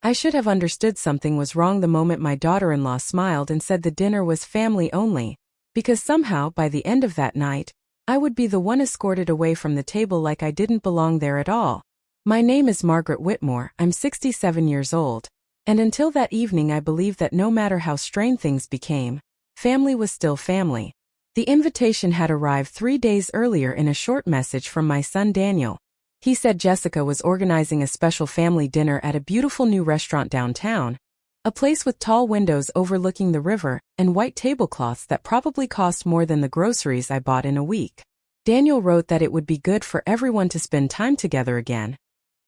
I should have understood something was wrong the moment my daughter-in-law smiled and said the dinner was family only, because somehow, by the end of that night, I would be the one escorted away from the table like I didn't belong there at all. My name is Margaret Whitmore, I'm 67 years old, and until that evening I believed that no matter how strained things became, family was still family. The invitation had arrived 3 days earlier in a short message from my son Daniel. He said Jessica was organizing a special family dinner at a beautiful new restaurant downtown, a place with tall windows overlooking the river and white tablecloths that probably cost more than the groceries I bought in a week. Daniel wrote that it would be good for everyone to spend time together again.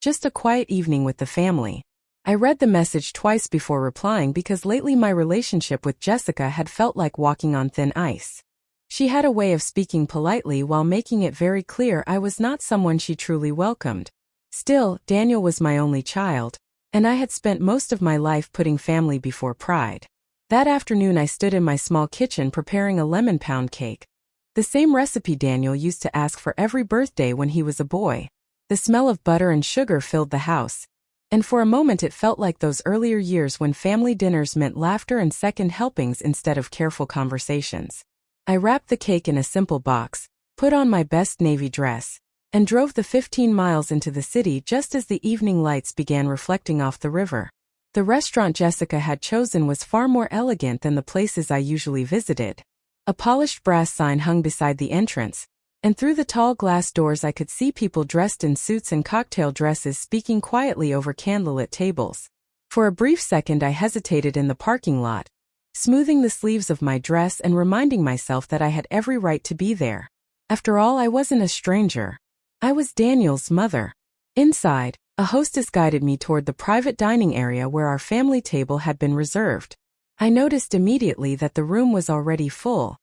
Just a quiet evening with the family. I read the message twice before replying because lately my relationship with Jessica had felt like walking on thin ice. She had a way of speaking politely while making it very clear I was not someone she truly welcomed. Still, Daniel was my only child, and I had spent most of my life putting family before pride. That afternoon I stood in my small kitchen preparing a lemon pound cake, the same recipe Daniel used to ask for every birthday when he was a boy. The smell of butter and sugar filled the house, and for a moment it felt like those earlier years when family dinners meant laughter and second helpings instead of careful conversations. I wrapped the cake in a simple box, put on my best navy dress, and drove the 15 miles into the city just as the evening lights began reflecting off the river. The restaurant Jessica had chosen was far more elegant than the places I usually visited. A polished brass sign hung beside the entrance, and through the tall glass doors I could see people dressed in suits and cocktail dresses speaking quietly over candlelit tables. For a brief second I hesitated in the parking lot, smoothing the sleeves of my dress and reminding myself that I had every right to be there. After all, I wasn't a stranger. I was Daniel's mother. Inside, a hostess guided me toward the private dining area where our family table had been reserved. I noticed immediately that the room was already full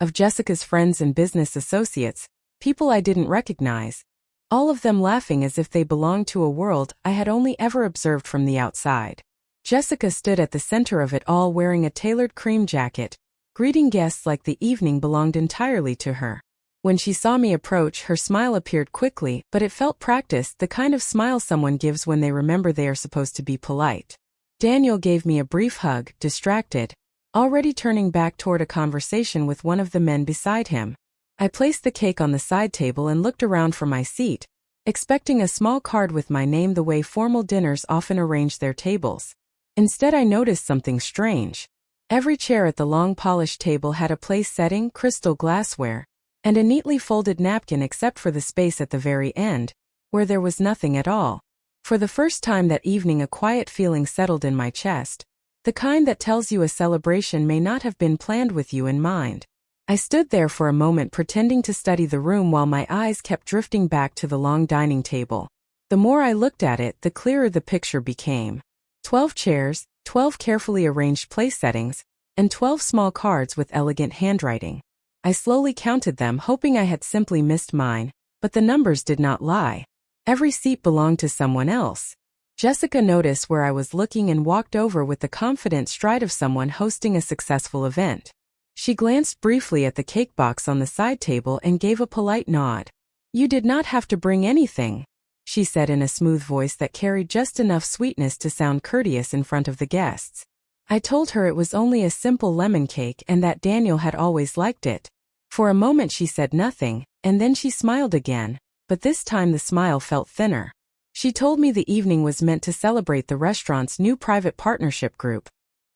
of Jessica's friends and business associates, people I didn't recognize, all of them laughing as if they belonged to a world I had only ever observed from the outside. Jessica stood at the center of it all wearing a tailored cream jacket, greeting guests like the evening belonged entirely to her. When she saw me approach, her smile appeared quickly, but it felt practiced, the kind of smile someone gives when they remember they are supposed to be polite. Daniel gave me a brief hug, distracted, already turning back toward a conversation with one of the men beside him. I placed the cake on the side table and looked around for my seat, expecting a small card with my name the way formal dinners often arrange their tables. Instead, I noticed something strange. Every chair at the long polished table had a place setting, crystal glassware, and a neatly folded napkin except for the space at the very end, where there was nothing at all. For the first time that evening a quiet feeling settled in my chest, the kind that tells you a celebration may not have been planned with you in mind. I stood there for a moment pretending to study the room while my eyes kept drifting back to the long dining table. The more I looked at it, the clearer the picture became. 12 chairs, 12 carefully arranged place settings, and 12 small cards with elegant handwriting. I slowly counted them, hoping I had simply missed mine, but the numbers did not lie. Every seat belonged to someone else. Jessica noticed where I was looking and walked over with the confident stride of someone hosting a successful event. She glanced briefly at the cake box on the side table and gave a polite nod. "You did not have to bring anything," she said in a smooth voice that carried just enough sweetness to sound courteous in front of the guests. I told her it was only a simple lemon cake and that Daniel had always liked it. For a moment she said nothing, and then she smiled again, but this time the smile felt thinner. She told me the evening was meant to celebrate the restaurant's new private partnership group,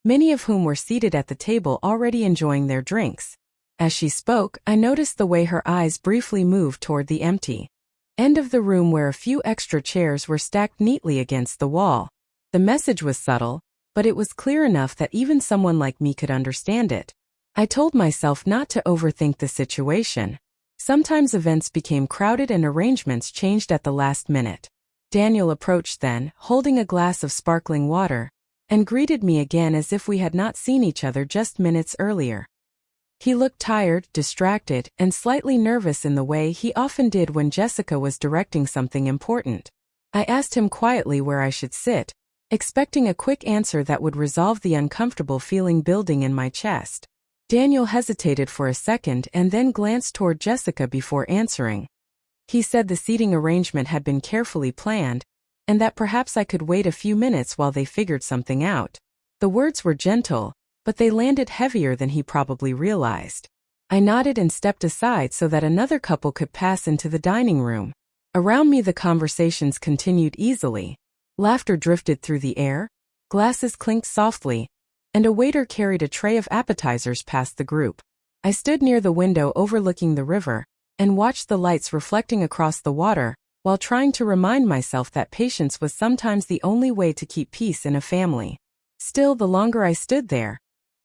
many of whom were seated at the table already enjoying their drinks. As she spoke, I noticed the way her eyes briefly moved toward the empty end of the room where a few extra chairs were stacked neatly against the wall. The message was subtle, but it was clear enough that even someone like me could understand it. I told myself not to overthink the situation. Sometimes events became crowded and arrangements changed at the last minute. Daniel approached then, holding a glass of sparkling water, and greeted me again as if we had not seen each other just minutes earlier. He looked tired, distracted, and slightly nervous in the way he often did when Jessica was directing something important. I asked him quietly where I should sit, expecting a quick answer that would resolve the uncomfortable feeling building in my chest. Daniel hesitated for a second and then glanced toward Jessica before answering. He said the seating arrangement had been carefully planned, and that perhaps I could wait a few minutes while they figured something out. The words were gentle, but they landed heavier than he probably realized. I nodded and stepped aside so that another couple could pass into the dining room. Around me the conversations continued easily. Laughter drifted through the air, glasses clinked softly, and a waiter carried a tray of appetizers past the group. I stood near the window overlooking the river, and watched the lights reflecting across the water, while trying to remind myself that patience was sometimes the only way to keep peace in a family. Still, the longer I stood there,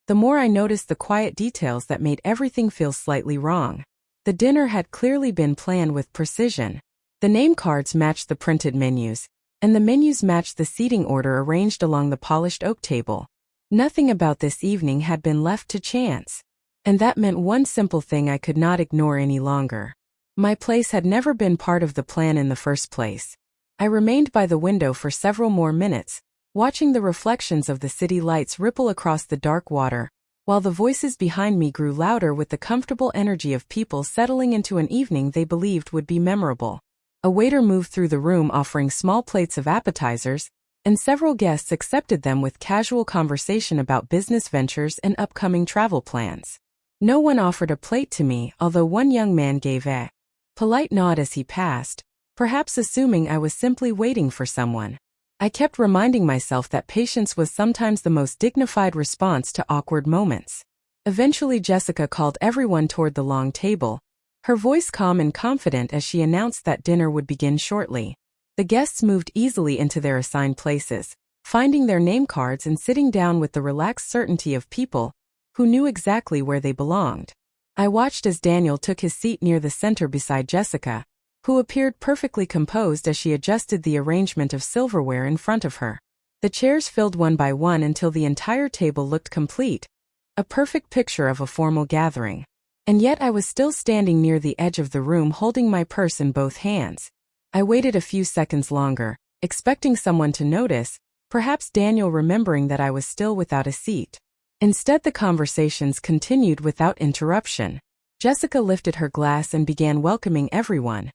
the more I noticed the quiet details that made everything feel slightly wrong. The dinner had clearly been planned with precision. The name cards matched the printed menus, and the menus matched the seating order arranged along the polished oak table. Nothing about this evening had been left to chance. And that meant one simple thing I could not ignore any longer. My place had never been part of the plan in the first place. I remained by the window for several more minutes, watching the reflections of the city lights ripple across the dark water, while the voices behind me grew louder with the comfortable energy of people settling into an evening they believed would be memorable. A waiter moved through the room offering small plates of appetizers, and several guests accepted them with casual conversation about business ventures and upcoming travel plans. No one offered a plate to me, although one young man gave a polite nod as he passed, perhaps assuming I was simply waiting for someone. I kept reminding myself that patience was sometimes the most dignified response to awkward moments. Eventually Jessica called everyone toward the long table, her voice calm and confident as she announced that dinner would begin shortly. The guests moved easily into their assigned places, finding their name cards and sitting down with the relaxed certainty of people who knew exactly where they belonged. I watched as Daniel took his seat near the center beside Jessica, who appeared perfectly composed as she adjusted the arrangement of silverware in front of her. The chairs filled one by one until the entire table looked complete, a perfect picture of a formal gathering. And yet I was still standing near the edge of the room holding my purse in both hands. I waited a few seconds longer, expecting someone to notice, perhaps Daniel remembering that I was still without a seat. Instead, the conversations continued without interruption. Jessica lifted her glass and began welcoming everyone,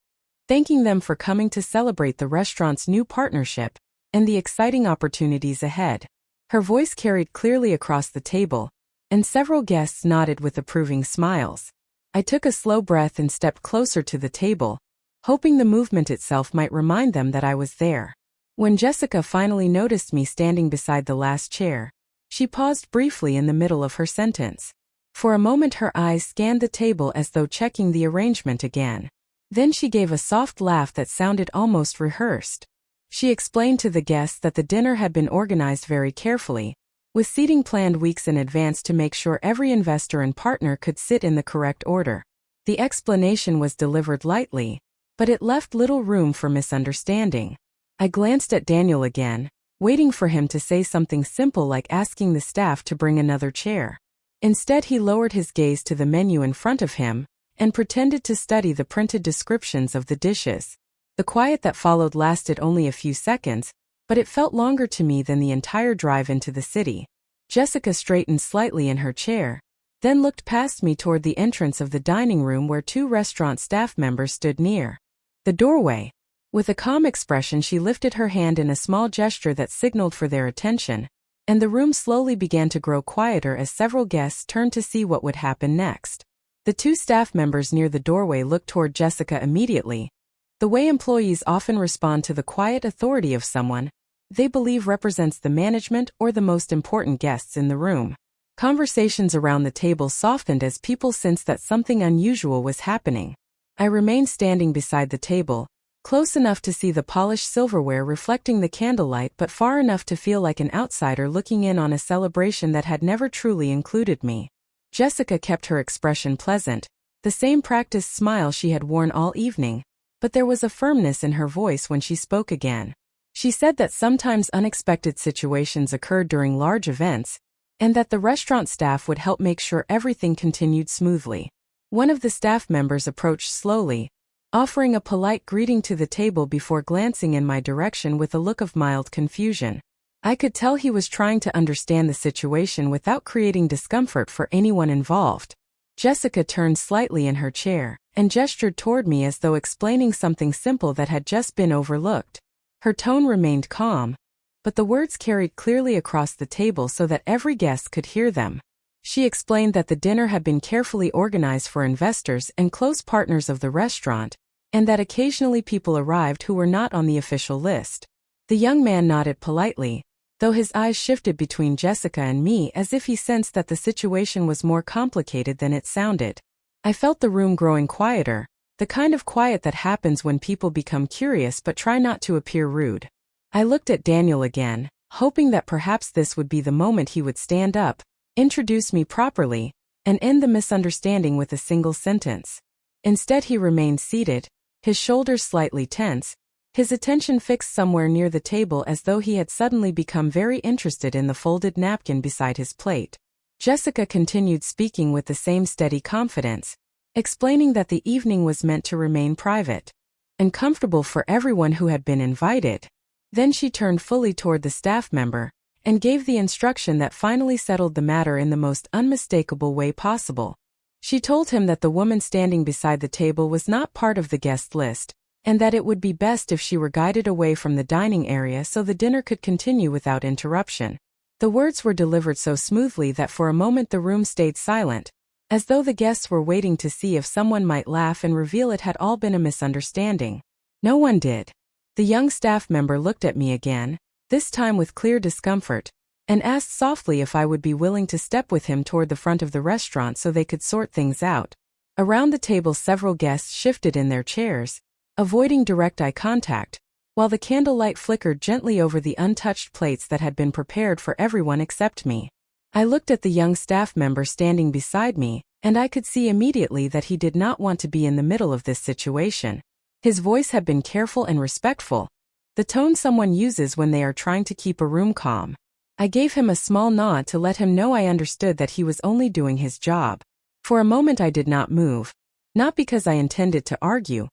thanking them for coming to celebrate the restaurant's new partnership and the exciting opportunities ahead. Her voice carried clearly across the table, and several guests nodded with approving smiles. I took a slow breath and stepped closer to the table, hoping the movement itself might remind them that I was there. When Jessica finally noticed me standing beside the last chair, she paused briefly in the middle of her sentence. For a moment her eyes scanned the table as though checking the arrangement again. Then she gave a soft laugh that sounded almost rehearsed. She explained to the guests that the dinner had been organized very carefully, with seating planned weeks in advance to make sure every investor and partner could sit in the correct order. The explanation was delivered lightly, but it left little room for misunderstanding. I glanced at Daniel again, waiting for him to say something simple like asking the staff to bring another chair. Instead, he lowered his gaze to the menu in front of him and pretended to study the printed descriptions of the dishes. The quiet that followed lasted only a few seconds, but it felt longer to me than the entire drive into the city. Jessica straightened slightly in her chair, then looked past me toward the entrance of the dining room where two restaurant staff members stood near the doorway. With a calm expression, she lifted her hand in a small gesture that signaled for their attention, and the room slowly began to grow quieter as several guests turned to see what would happen next. The two staff members near the doorway looked toward Jessica immediately, the way employees often respond to the quiet authority of someone they believe represents the management or the most important guests in the room. Conversations around the table softened as people sensed that something unusual was happening. I remained standing beside the table, close enough to see the polished silverware reflecting the candlelight but far enough to feel like an outsider looking in on a celebration that had never truly included me. Jessica kept her expression pleasant, the same practiced smile she had worn all evening, but there was a firmness in her voice when she spoke again. She said that sometimes unexpected situations occurred during large events, and that the restaurant staff would help make sure everything continued smoothly. One of the staff members approached slowly, offering a polite greeting to the table before glancing in my direction with a look of mild confusion. I could tell he was trying to understand the situation without creating discomfort for anyone involved. Jessica turned slightly in her chair and gestured toward me as though explaining something simple that had just been overlooked. Her tone remained calm, but the words carried clearly across the table so that every guest could hear them. She explained that the dinner had been carefully organized for investors and close partners of the restaurant, and that occasionally people arrived who were not on the official list. The young man nodded politely, though his eyes shifted between Jessica and me as if he sensed that the situation was more complicated than it sounded. I felt the room growing quieter, the kind of quiet that happens when people become curious but try not to appear rude. I looked at Daniel again, hoping that perhaps this would be the moment he would stand up, introduce me properly, and end the misunderstanding with a single sentence. Instead, he remained seated, his shoulders slightly tense, his attention fixed somewhere near the table as though he had suddenly become very interested in the folded napkin beside his plate. Jessica continued speaking with the same steady confidence, explaining that the evening was meant to remain private and comfortable for everyone who had been invited. Then she turned fully toward the staff member and gave the instruction that finally settled the matter in the most unmistakable way possible. She told him that the woman standing beside the table was not part of the guest list, and that it would be best if she were guided away from the dining area so the dinner could continue without interruption. The words were delivered so smoothly that for a moment the room stayed silent, as though the guests were waiting to see if someone might laugh and reveal it had all been a misunderstanding. No one did. The young staff member looked at me again, this time with clear discomfort, and asked softly if I would be willing to step with him toward the front of the restaurant so they could sort things out. Around the table several guests shifted in their chairs, avoiding direct eye contact, while the candlelight flickered gently over the untouched plates that had been prepared for everyone except me. I looked at the young staff member standing beside me, and I could see immediately that he did not want to be in the middle of this situation. His voice had been careful and respectful, the tone someone uses when they are trying to keep a room calm. I gave him a small nod to let him know I understood that he was only doing his job. For a moment I did not move, not because I intended to argue,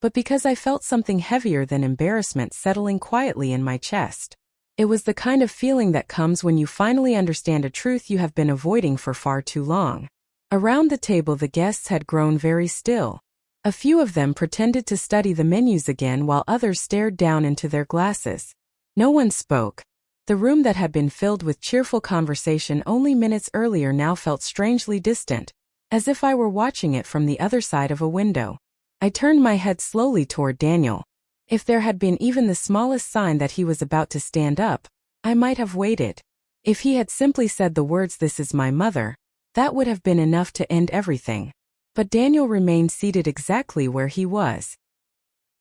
but because I felt something heavier than embarrassment settling quietly in my chest. It was the kind of feeling that comes when you finally understand a truth you have been avoiding for far too long. Around the table the guests had grown very still. A few of them pretended to study the menus again while others stared down into their glasses. No one spoke. The room that had been filled with cheerful conversation only minutes earlier now felt strangely distant, as if I were watching it from the other side of a window. I turned my head slowly toward Daniel. If there had been even the smallest sign that he was about to stand up, I might have waited. If he had simply said the words "This is my mother," that would have been enough to end everything. But Daniel remained seated exactly where he was.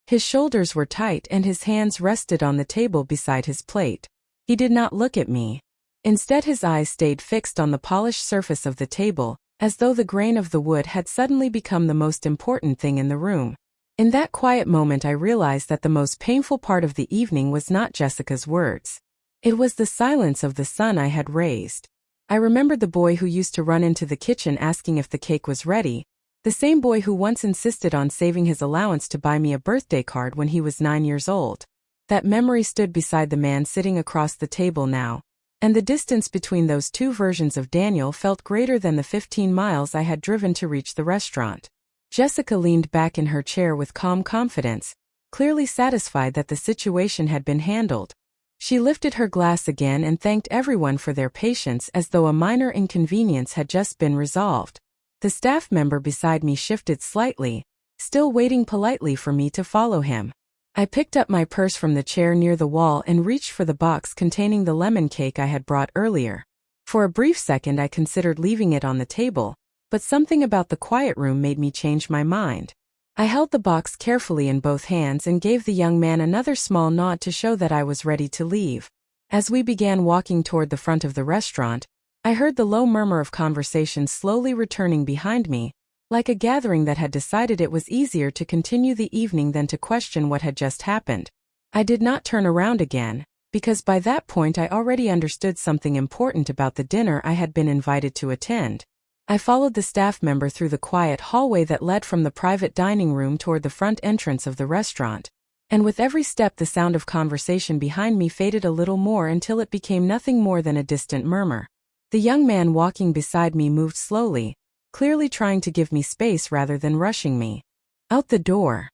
His shoulders were tight and his hands rested on the table beside his plate. He did not look at me. Instead, his eyes stayed fixed on the polished surface of the table, as though the grain of the wood had suddenly become the most important thing in the room. In that quiet moment I realized that the most painful part of the evening was not Jessica's words. It was the silence of the son I had raised. I remembered the boy who used to run into the kitchen asking if the cake was ready, the same boy who once insisted on saving his allowance to buy me a birthday card when he was 9 years old. That memory stood beside the man sitting across the table now, and the distance between those two versions of Daniel felt greater than the 15 miles I had driven to reach the restaurant. Jessica leaned back in her chair with calm confidence, clearly satisfied that the situation had been handled. She lifted her glass again and thanked everyone for their patience as though a minor inconvenience had just been resolved. The staff member beside me shifted slightly, still waiting politely for me to follow him. I picked up my purse from the chair near the wall and reached for the box containing the lemon cake I had brought earlier. For a brief second I considered leaving it on the table, but something about the quiet room made me change my mind. I held the box carefully in both hands and gave the young man another small nod to show that I was ready to leave. As we began walking toward the front of the restaurant, I heard the low murmur of conversation slowly returning behind me, like a gathering that had decided it was easier to continue the evening than to question what had just happened. I did not turn around again, because by that point I already understood something important about the dinner I had been invited to attend. I followed the staff member through the quiet hallway that led from the private dining room toward the front entrance of the restaurant, and with every step the sound of conversation behind me faded a little more until it became nothing more than a distant murmur. The young man walking beside me moved slowly, clearly trying to give me space rather than rushing me out the door.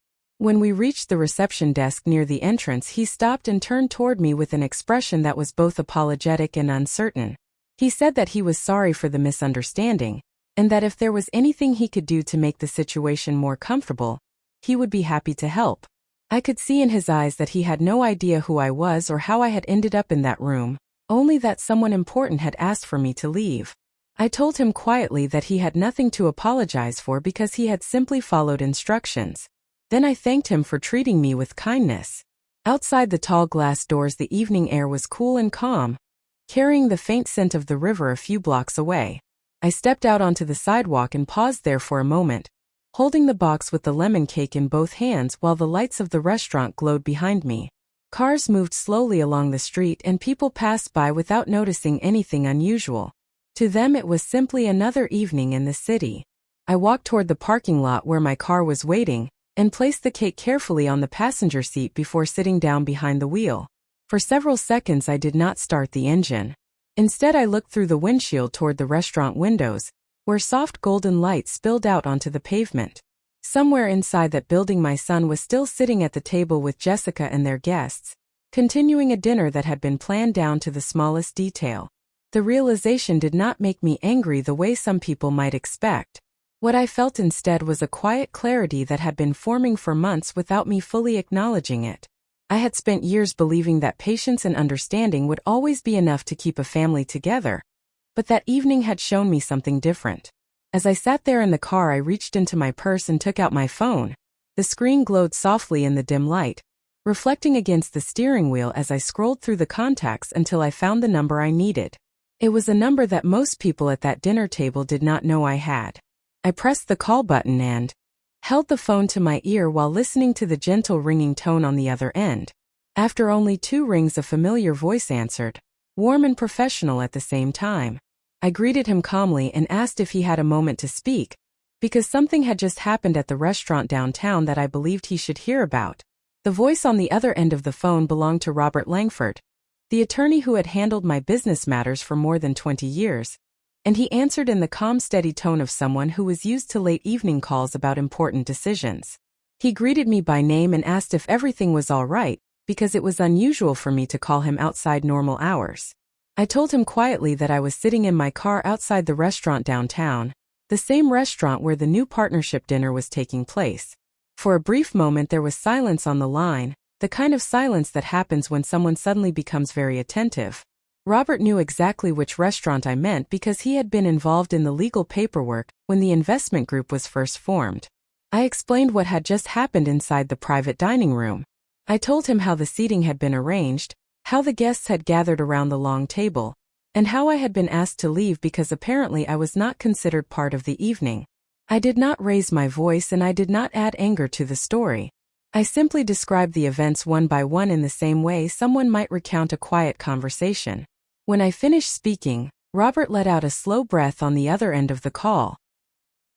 When we reached the reception desk near the entrance, he stopped and turned toward me with an expression that was both apologetic and uncertain. He said that he was sorry for the misunderstanding, and that if there was anything he could do to make the situation more comfortable, he would be happy to help. I could see in his eyes that he had no idea who I was or how I had ended up in that room, only that someone important had asked for me to leave. I told him quietly that he had nothing to apologize for because he had simply followed instructions. Then I thanked him for treating me with kindness. Outside the tall glass doors, the evening air was cool and calm, carrying the faint scent of the river a few blocks away. I stepped out onto the sidewalk and paused there for a moment, holding the box with the lemon cake in both hands while the lights of the restaurant glowed behind me. Cars moved slowly along the street and people passed by without noticing anything unusual. To them it was simply another evening in the city. I walked toward the parking lot where my car was waiting, and placed the cake carefully on the passenger seat before sitting down behind the wheel. For several seconds I did not start the engine. Instead I looked through the windshield toward the restaurant windows, where soft golden light spilled out onto the pavement. Somewhere inside that building my son was still sitting at the table with Jessica and their guests, continuing a dinner that had been planned down to the smallest detail. The realization did not make me angry the way some people might expect. What I felt instead was a quiet clarity that had been forming for months without me fully acknowledging it. I had spent years believing that patience and understanding would always be enough to keep a family together, but that evening had shown me something different. As I sat there in the car, I reached into my purse and took out my phone. The screen glowed softly in the dim light, reflecting against the steering wheel as I scrolled through the contacts until I found the number I needed. It was a number that most people at that dinner table did not know I had. I pressed the call button and held the phone to my ear while listening to the gentle ringing tone on the other end. After only 2 rings, a familiar voice answered, warm and professional at the same time. I greeted him calmly and asked if he had a moment to speak, because something had just happened at the restaurant downtown that I believed he should hear about. The voice on the other end of the phone belonged to Robert Langford, the attorney who had handled my business matters for more than 20 years. And he answered in the calm, steady tone of someone who was used to late evening calls about important decisions. He greeted me by name and asked if everything was all right, because it was unusual for me to call him outside normal hours. I told him quietly that I was sitting in my car outside the restaurant downtown, the same restaurant where the new partnership dinner was taking place. For a brief moment there was silence on the line, the kind of silence that happens when someone suddenly becomes very attentive. Robert knew exactly which restaurant I meant because he had been involved in the legal paperwork when the investment group was first formed. I explained what had just happened inside the private dining room. I told him how the seating had been arranged, how the guests had gathered around the long table, and how I had been asked to leave because apparently I was not considered part of the evening. I did not raise my voice and I did not add anger to the story. I simply described the events one by one in the same way someone might recount a quiet conversation. When I finished speaking, Robert let out a slow breath on the other end of the call.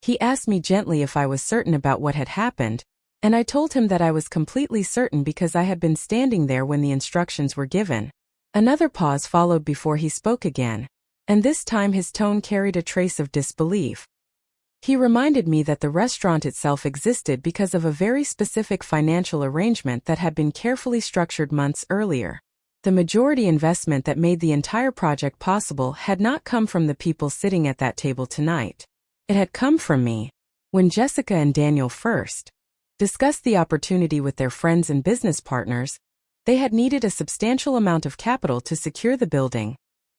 He asked me gently if I was certain about what had happened, and I told him that I was completely certain because I had been standing there when the instructions were given. Another pause followed before he spoke again, and this time his tone carried a trace of disbelief. He reminded me that the restaurant itself existed because of a very specific financial arrangement that had been carefully structured months earlier. The majority investment that made the entire project possible had not come from the people sitting at that table tonight. It had come from me. When Jessica and Daniel first discussed the opportunity with their friends and business partners, they had needed a substantial amount of capital to secure the building,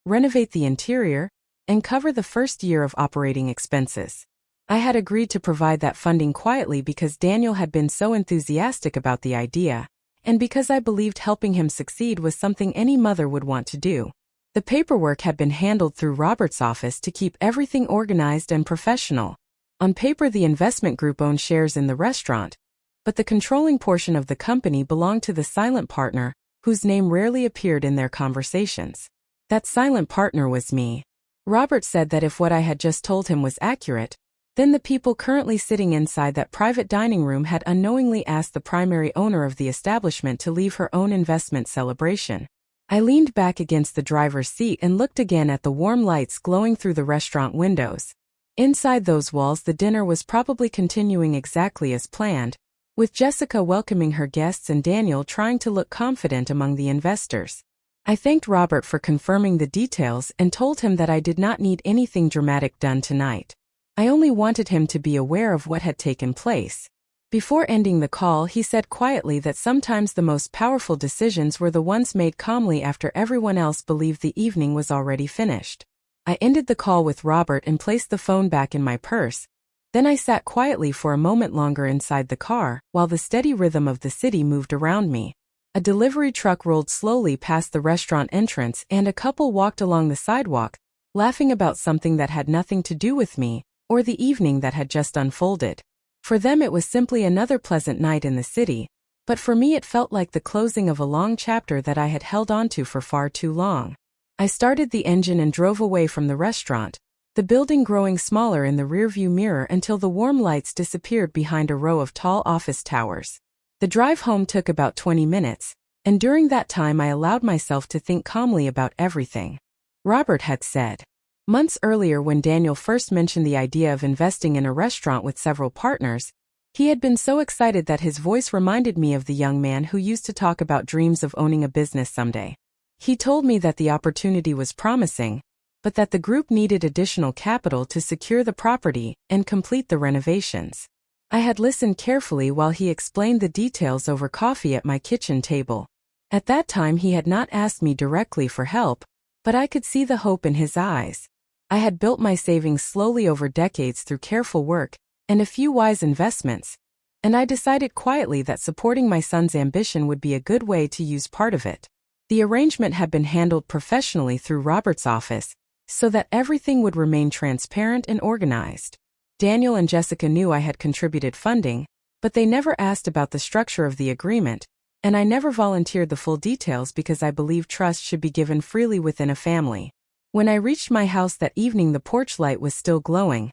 renovate the interior, and cover the first year of operating expenses. I had agreed to provide that funding quietly because Daniel had been so enthusiastic about the idea, and because I believed helping him succeed was something any mother would want to do. The paperwork had been handled through Robert's office to keep everything organized and professional. On paper, the investment group owned shares in the restaurant, but the controlling portion of the company belonged to the silent partner, whose name rarely appeared in their conversations. That silent partner was me. Robert said that if what I had just told him was accurate, then the people currently sitting inside that private dining room had unknowingly asked the primary owner of the establishment to leave her own investment celebration. I leaned back against the driver's seat and looked again at the warm lights glowing through the restaurant windows. Inside those walls, the dinner was probably continuing exactly as planned, with Jessica welcoming her guests and Daniel trying to look confident among the investors. I thanked Robert for confirming the details and told him that I did not need anything dramatic done tonight. I only wanted him to be aware of what had taken place. Before ending the call, he said quietly that sometimes the most powerful decisions were the ones made calmly after everyone else believed the evening was already finished. I ended the call with Robert and placed the phone back in my purse. Then I sat quietly for a moment longer inside the car, while the steady rhythm of the city moved around me. A delivery truck rolled slowly past the restaurant entrance and a couple walked along the sidewalk, laughing about something that had nothing to do with me, or the evening that had just unfolded. For them it was simply another pleasant night in the city, but for me it felt like the closing of a long chapter that I had held onto for far too long. I started the engine and drove away from the restaurant, the building growing smaller in the rearview mirror until the warm lights disappeared behind a row of tall office towers. The drive home took about 20 minutes, and during that time I allowed myself to think calmly about everything Robert had said. Months earlier, when Daniel first mentioned the idea of investing in a restaurant with several partners, he had been so excited that his voice reminded me of the young man who used to talk about dreams of owning a business someday. He told me that the opportunity was promising, but that the group needed additional capital to secure the property and complete the renovations. I had listened carefully while he explained the details over coffee at my kitchen table. At that time he had not asked me directly for help, but I could see the hope in his eyes. I had built my savings slowly over decades through careful work and a few wise investments, and I decided quietly that supporting my son's ambition would be a good way to use part of it. The arrangement had been handled professionally through Robert's office, so that everything would remain transparent and organized. Daniel and Jessica knew I had contributed funding, but they never asked about the structure of the agreement, and I never volunteered the full details because I believe trust should be given freely within a family. When I reached my house that evening, the porch light was still glowing,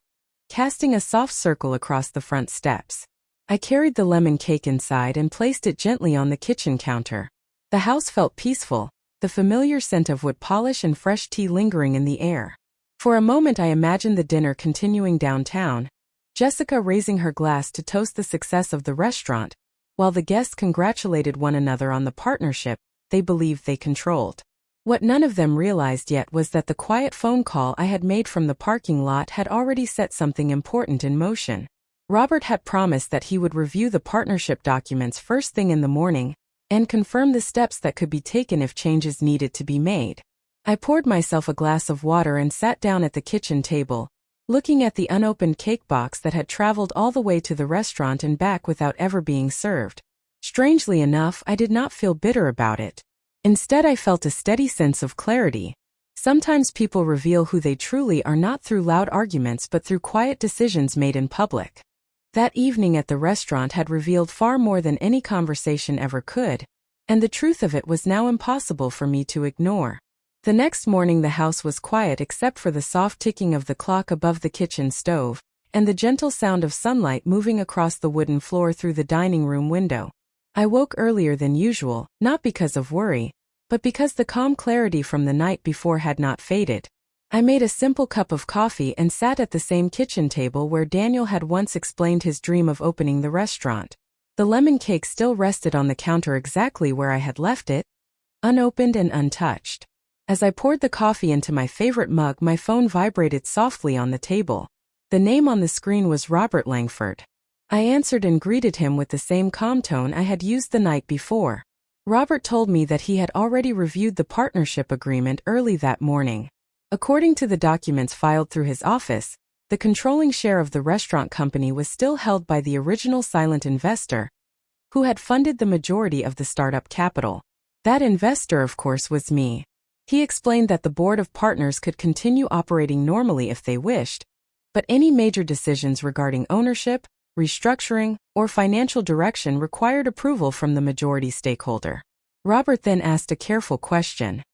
casting a soft circle across the front steps. I carried the lemon cake inside and placed it gently on the kitchen counter. The house felt peaceful, the familiar scent of wood polish and fresh tea lingering in the air. For a moment I imagined the dinner continuing downtown, Jessica raising her glass to toast the success of the restaurant, while the guests congratulated one another on the partnership they believed they controlled. What none of them realized yet was that the quiet phone call I had made from the parking lot had already set something important in motion. Robert had promised that he would review the partnership documents first thing in the morning and confirm the steps that could be taken if changes needed to be made. I poured myself a glass of water and sat down at the kitchen table, looking at the unopened cake box that had traveled all the way to the restaurant and back without ever being served. Strangely enough, I did not feel bitter about it. Instead, I felt a steady sense of clarity. Sometimes people reveal who they truly are not through loud arguments but through quiet decisions made in public. That evening at the restaurant had revealed far more than any conversation ever could, and the truth of it was now impossible for me to ignore. The next morning the house was quiet except for the soft ticking of the clock above the kitchen stove, and the gentle sound of sunlight moving across the wooden floor through the dining room window. I woke earlier than usual, not because of worry, but because the calm clarity from the night before had not faded. I made a simple cup of coffee and sat at the same kitchen table where Daniel had once explained his dream of opening the restaurant. The lemon cake still rested on the counter exactly where I had left it, unopened and untouched. As I poured the coffee into my favorite mug, my phone vibrated softly on the table. The name on the screen was Robert Langford. I answered and greeted him with the same calm tone I had used the night before. Robert told me that he had already reviewed the partnership agreement early that morning. According to the documents filed through his office, the controlling share of the restaurant company was still held by the original silent investor, who had funded the majority of the startup capital. That investor, of course, was me. He explained that the board of partners could continue operating normally if they wished, but any major decisions regarding ownership, restructuring, or financial direction required approval from the majority stakeholder. Robert then asked a careful question.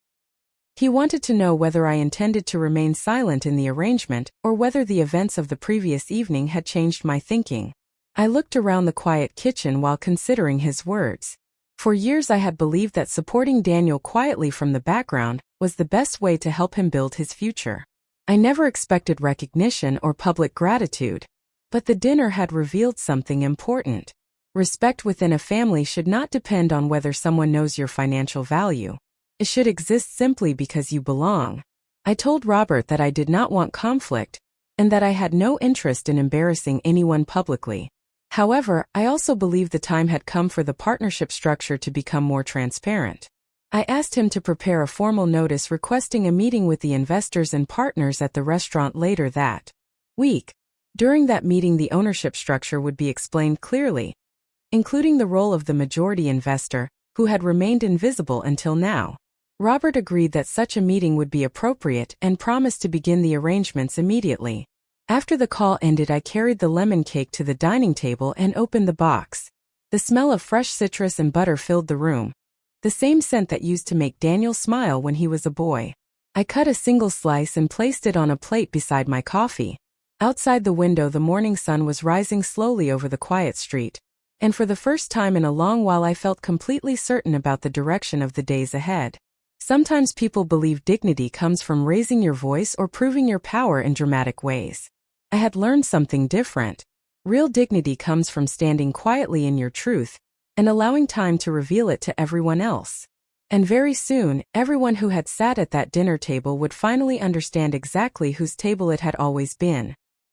He wanted to know whether I intended to remain silent in the arrangement or whether the events of the previous evening had changed my thinking. I looked around the quiet kitchen while considering his words. For years I had believed that supporting Daniel quietly from the background was the best way to help him build his future. I never expected recognition or public gratitude, but the dinner had revealed something important. Respect within a family should not depend on whether someone knows your financial value. It should exist simply because you belong. I told Robert that I did not want conflict, and that I had no interest in embarrassing anyone publicly. However, I also believed the time had come for the partnership structure to become more transparent. I asked him to prepare a formal notice requesting a meeting with the investors and partners at the restaurant later that week. During that meeting, the ownership structure would be explained clearly, including the role of the majority investor, who had remained invisible until now. Robert agreed that such a meeting would be appropriate and promised to begin the arrangements immediately. After the call ended, I carried the lemon cake to the dining table and opened the box. The smell of fresh citrus and butter filled the room, the same scent that used to make Daniel smile when he was a boy. I cut a single slice and placed it on a plate beside my coffee. Outside the window, the morning sun was rising slowly over the quiet street, and for the first time in a long while I felt completely certain about the direction of the days ahead. Sometimes people believe dignity comes from raising your voice or proving your power in dramatic ways. I had learned something different. Real dignity comes from standing quietly in your truth and allowing time to reveal it to everyone else. And very soon, everyone who had sat at that dinner table would finally understand exactly whose table it had always been.